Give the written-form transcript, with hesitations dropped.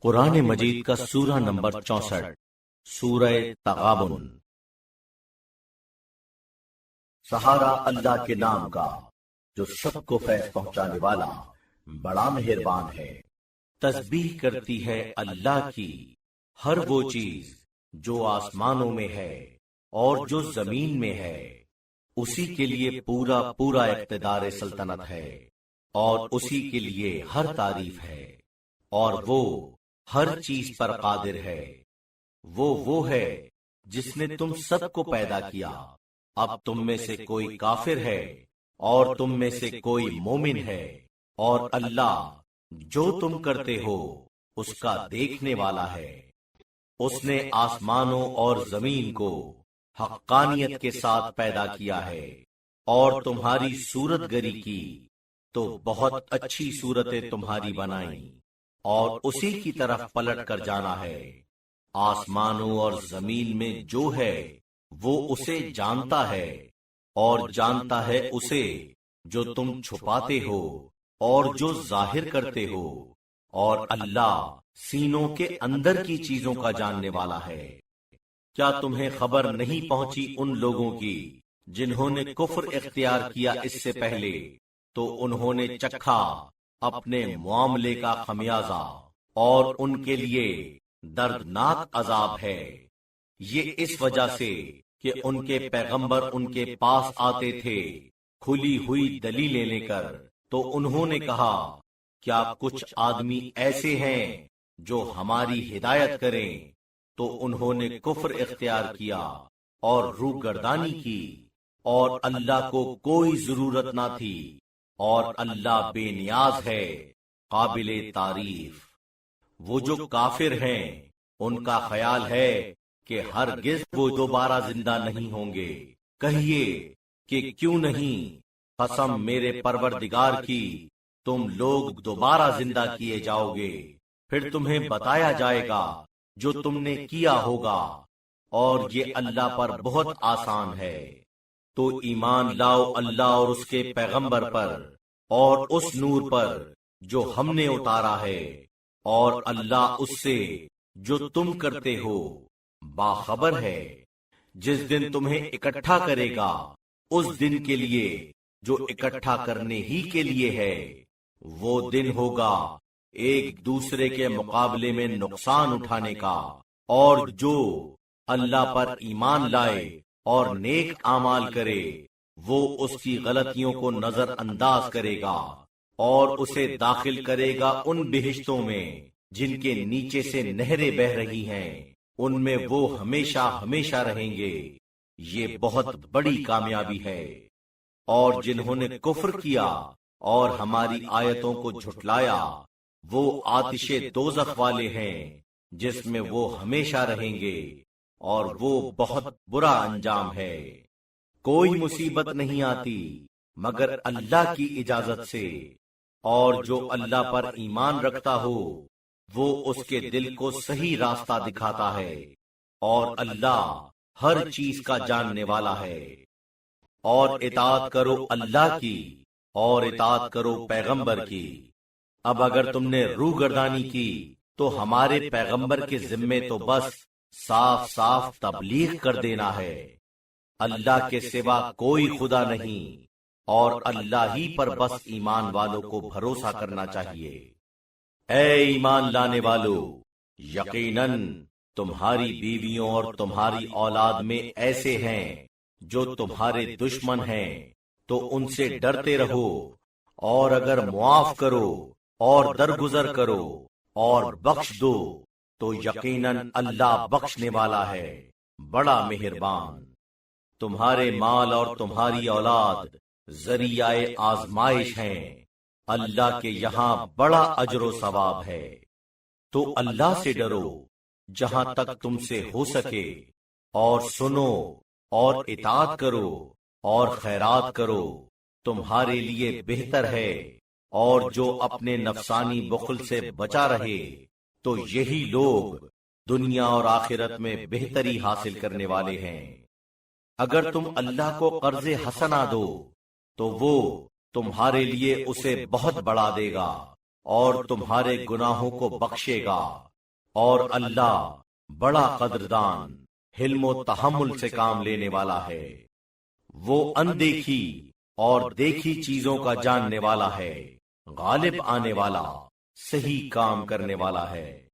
قرآن مجید کا سورہ نمبر 64 سورہ تغابن۔ سہارا اللہ کے نام کا جو سب کو فیض پہنچانے والا بڑا مہربان ہے۔ تسبیح کرتی ہے اللہ کی ہر وہ چیز جو آسمانوں میں ہے اور جو زمین میں ہے، اسی کے لیے پورا پورا اقتدار سلطنت ہے اور اسی کے لیے ہر تعریف ہے، اور وہ ہر چیز پر قادر ہے۔ وہ ہے جس نے تم سب کو پیدا کیا، اب تم میں سے کوئی کافر ہے اور تم میں سے کوئی مومن ہے، اور اللہ جو تم کرتے ہو اس کا دیکھنے والا ہے۔ اس نے آسمانوں اور زمین کو حقانیت کے ساتھ پیدا کیا ہے اور تمہاری صورت گری کی تو بہت اچھی صورتیں تمہاری بنائیں، اور اسی کی طرف پلٹ کر جانا ہے۔ آسمانوں اور زمین میں جو ہے وہ اسے جانتا ہے، اور جانتا ہے اسے جو تم چھپاتے ہو اور جو ظاہر کرتے ہو، اور اللہ سینوں کے اندر کی چیزوں کا جاننے والا ہے۔ کیا تمہیں خبر نہیں پہنچی ان لوگوں کی جنہوں نے کفر اختیار کیا اس سے پہلے، تو انہوں نے چکھا اپنے معاملے کا خمیازہ، اور ان کے لیے دردناک عذاب ہے۔ یہ اس وجہ سے کہ ان کے پیغمبر ان کے پاس آتے تھے کھلی ہوئی دلیلیں لے کر، تو انہوں نے کہا کیا کچھ آدمی ایسے ہیں جو ہماری ہدایت کریں، تو انہوں نے کفر اختیار کیا اور روگردانی کی، اور اللہ کو کوئی ضرورت نہ تھی، اور اللہ بے نیاز ہے، قابل تعریف۔ وہ جو کافر ہیں ان کا خیال ہے کہ ہرگز وہ دوبارہ زندہ نہیں ہوں گے۔ کہیے کہ کیوں نہیں، قسم میرے پروردگار کی تم لوگ دوبارہ زندہ کیے جاؤ گے، پھر تمہیں بتایا جائے گا جو تم نے کیا ہوگا، اور یہ اللہ پر بہت آسان ہے۔ تو ایمان لاؤ اللہ اور اس کے پیغمبر پر اور اس نور پر جو ہم نے اتارا ہے، اور اللہ اس سے جو تم کرتے ہو باخبر ہے۔ جس دن تمہیں اکٹھا کرے گا اس دن کے لیے جو اکٹھا کرنے ہی کے لیے ہے، وہ دن ہوگا ایک دوسرے کے مقابلے میں نقصان اٹھانے کا، اور جو اللہ پر ایمان لائے اور نیک اعمال کرے وہ اس کی غلطیوں کو نظر انداز کرے گا، اور اسے داخل کرے گا ان بہشتوں میں جن کے نیچے سے نہریں بہ رہی ہیں، ان میں وہ ہمیشہ ہمیشہ رہیں گے۔ یہ بہت بڑی کامیابی ہے۔ اور جنہوں نے کفر کیا اور ہماری آیتوں کو جھٹلایا، وہ آتش دوزخ والے ہیں جس میں وہ ہمیشہ رہیں گے، اور وہ بہت برا انجام ہے۔ کوئی مصیبت نہیں آتی مگر اللہ کی اجازت سے، اور جو اللہ پر ایمان رکھتا ہو وہ اس کے دل کو صحیح راستہ دکھاتا ہے، اور اللہ ہر چیز کا جاننے والا ہے۔ اور اطاعت کرو اللہ کی اور اطاعت کرو پیغمبر کی۔ اب اگر تم نے روگردانی کی تو ہمارے پیغمبر کے ذمے تو بس صاف صاف تبلیغ کر دینا ہے۔ اللہ کے سوا کوئی خدا نہیں، اور اللہ ہی پر بس ایمان والوں کو بھروسہ کرنا چاہیے۔ اے ایمان لانے والو، یقیناً تمہاری بیویوں اور تمہاری اولاد میں ایسے ہیں جو تمہارے دشمن ہیں، تو ان سے ڈرتے رہو، اور اگر معاف کرو اور درگزر کرو اور بخش دو تو یقیناً اللہ بخشنے والا ہے، بڑا مہربان۔ تمہارے مال اور تمہاری اولاد ذریعہ آزمائش ہیں، اللہ کے یہاں بڑا اجر و ثواب ہے۔ تو اللہ سے ڈرو جہاں تک تم سے ہو سکے، اور سنو اور اطاعت کرو اور خیرات کرو، تمہارے لیے بہتر ہے۔ اور جو اپنے نفسانی بخل سے بچا رہے تو یہی لوگ دنیا اور آخرت میں بہتری حاصل کرنے والے ہیں۔ اگر تم اللہ کو قرض حسنہ دو تو وہ تمہارے لیے اسے بہت بڑھا دے گا اور تمہارے گناہوں کو بخشے گا، اور اللہ بڑا قدردان حلم و تحمل سے کام لینے والا ہے۔ وہ اندیکھی اور دیکھی چیزوں کا جاننے والا ہے، غالب آنے والا، صحیح کام کرنے والا ہے۔